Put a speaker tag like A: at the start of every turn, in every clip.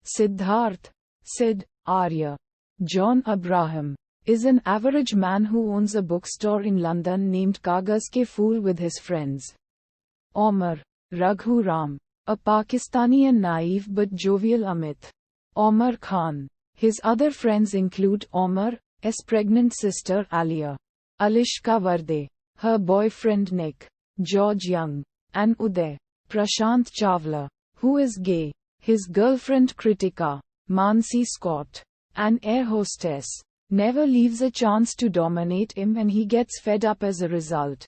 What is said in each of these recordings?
A: Siddharth, Sid, Arya, John Abraham, is an average man who owns a bookstore in London named Kagaz Ke Phool with his friends. Omar, Raghu Ram, a Pakistani and naive but jovial Amit. Omar Khan. His other friends include Omar's pregnant sister Alia, Alishka Varde, her boyfriend Nick, George Young, and Uday, Prashant Chawla, who is gay, his girlfriend Kritika, Mansi Scott, an air hostess, never leaves a chance to dominate him and he gets fed up as a result,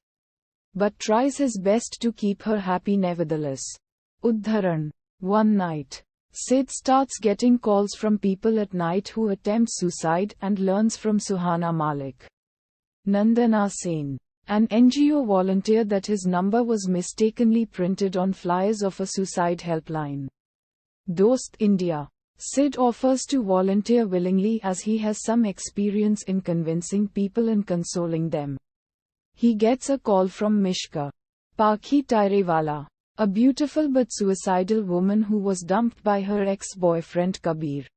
A: but tries his best to keep her happy nevertheless. Udharan. One night, Sid starts getting calls from people at night who attempt suicide and learns from Suhana Malik, Nandana Sen, an NGO volunteer, that his number was mistakenly printed on flyers of a suicide helpline. Dost India. Sid offers to volunteer willingly as he has some experience in convincing people and consoling them. He gets a call from Mishka Pakhi Tairewala, a beautiful but suicidal woman who was dumped by her ex-boyfriend Kabir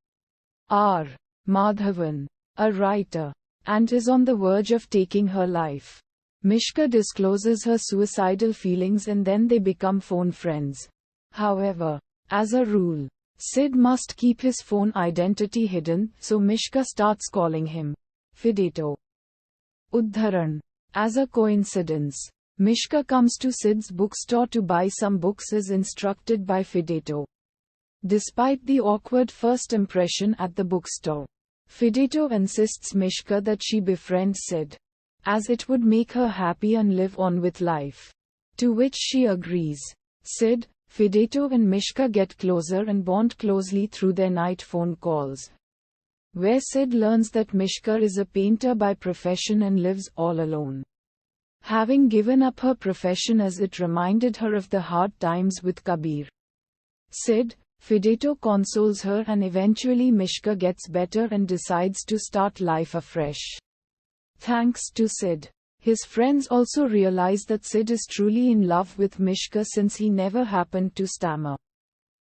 A: R. Madhavan, a writer, and is on the verge of taking her life. Mishka discloses her suicidal feelings and then they become phone friends. However, as a rule, Sid must keep his phone identity hidden, so Mishka starts calling him Fideto. Udharan. As a coincidence, Mishka comes to Sid's bookstore to buy some books as instructed by Fideto. Despite the awkward first impression at the bookstore, Fideto insists Mishka that she befriend Sid, as it would make her happy and live on with life. To which she agrees. Sid, Fideto and Mishka get closer and bond closely through their night phone calls, where Sid learns that Mishka is a painter by profession and lives all alone, having given up her profession as it reminded her of the hard times with Kabir. Sid, Fideto consoles her and eventually Mishka gets better and decides to start life afresh. Thanks to Sid, his friends also realize that Sid is truly in love with Mishka since he never happened to stammer.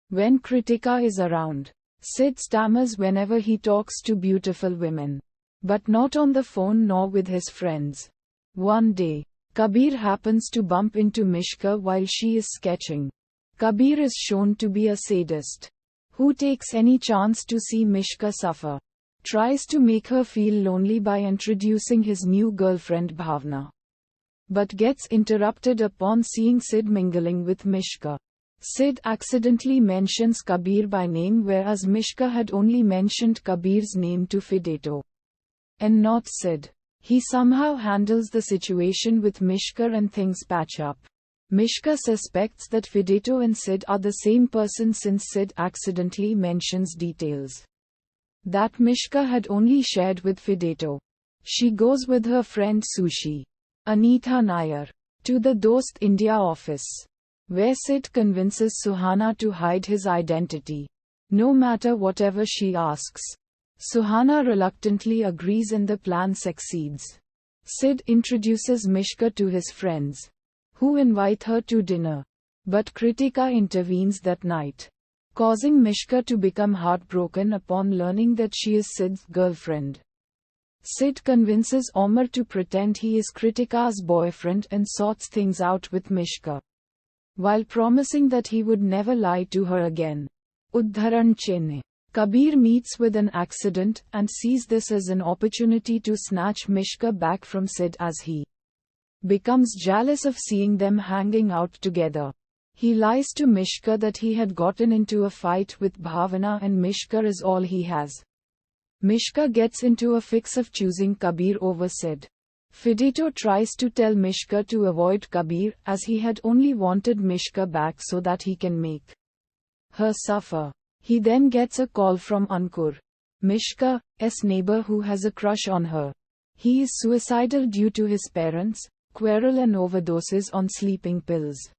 A: When Kritika is around, Sid stammers whenever he talks to beautiful women, but not on the phone nor with his friends. One day, Kabir happens to bump into Mishka while she is sketching. Kabir is shown to be a sadist, who takes any chance to see Mishka suffer. Tries to make her feel lonely by introducing his new girlfriend Bhavna, but gets interrupted upon seeing Sid mingling with Mishka. Sid accidentally mentions Kabir by name whereas Mishka had only mentioned Kabir's name to Fideto, and not Sid. He somehow handles the situation with Mishka and things patch up. Mishka suspects that Fideto and Sid are the same person since Sid accidentally mentions details that Mishka had only shared with Fideto. She goes with her friend Sushi, Anita Nair, to the Dost India office, where Sid convinces Suhana to hide his identity, no matter whatever she asks. Suhana reluctantly agrees and the plan succeeds. Sid introduces Mishka to his friends, who invite her to dinner, but Kritika intervenes that night, causing Mishka to become heartbroken upon learning that she is Sid's girlfriend. Sid convinces Omar to pretend he is Kritika's boyfriend and sorts things out with Mishka, while promising that he would never lie to her again. Udharan Chennai. Kabir meets with an accident and sees this as an opportunity to snatch Mishka back from Sid as he becomes jealous of seeing them hanging out together. He lies to Mishka that he had gotten into a fight with Bhavana and Mishka is all he has. Mishka gets into a fix of choosing Kabir over Sid. Fideto tries to tell Mishka to avoid Kabir as he had only wanted Mishka back so that he can make her suffer. He then gets a call from Ankur, Mishka's neighbor who has a crush on her. He is suicidal due to his parents' quarrel and overdoses on sleeping pills.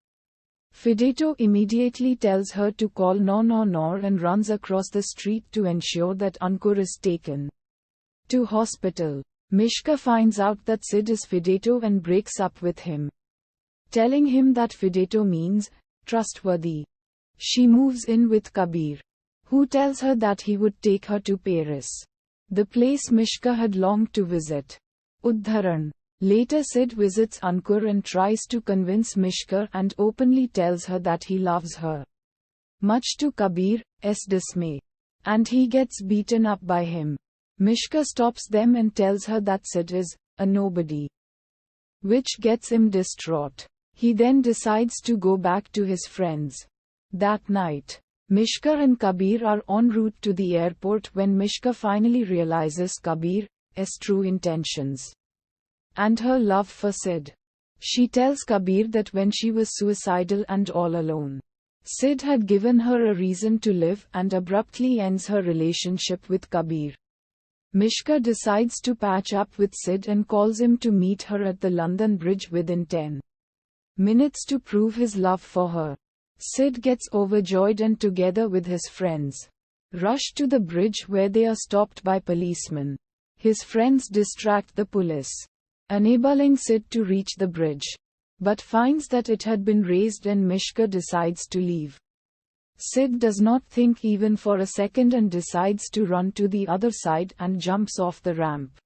A: Fideto immediately tells her to call 911 and runs across the street to ensure that Ankur is taken to hospital. Mishka finds out that Sid is Fideto and breaks up with him, telling him that Fideto means trustworthy. She moves in with Kabir, who tells her that he would take her to Paris, the place Mishka had longed to visit. Udharan. Later Sid visits Ankur and tries to convince Mishka and openly tells her that he loves her, much to Kabir's dismay. And he gets beaten up by him. Mishka stops them and tells her that Sid is a nobody, which gets him distraught. He then decides to go back to his friends. That night, Mishka and Kabir are en route to the airport when Mishka finally realizes Kabir's true intentions and her love for Sid. She tells Kabir that when she was suicidal and all alone, Sid had given her a reason to live and abruptly ends her relationship with Kabir. Mishka decides to patch up with Sid and calls him to meet her at the London Bridge within 10 minutes to prove his love for her. Sid gets overjoyed and together with his friends rush to the bridge where they are stopped by policemen. His friends distract the police, enabling Sid to reach the bridge, but finds that it had been raised and Mishka decides to leave. Sid does not think even for a second and decides to run to the other side and jumps off the ramp,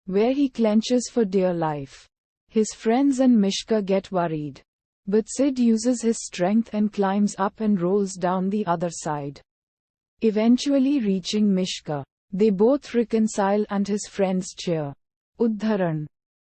A: where he clenches for dear life. His friends and Mishka get worried, but Sid uses his strength and climbs up and rolls down the other side, eventually reaching Mishka. They both reconcile and his friends cheer. Udharan.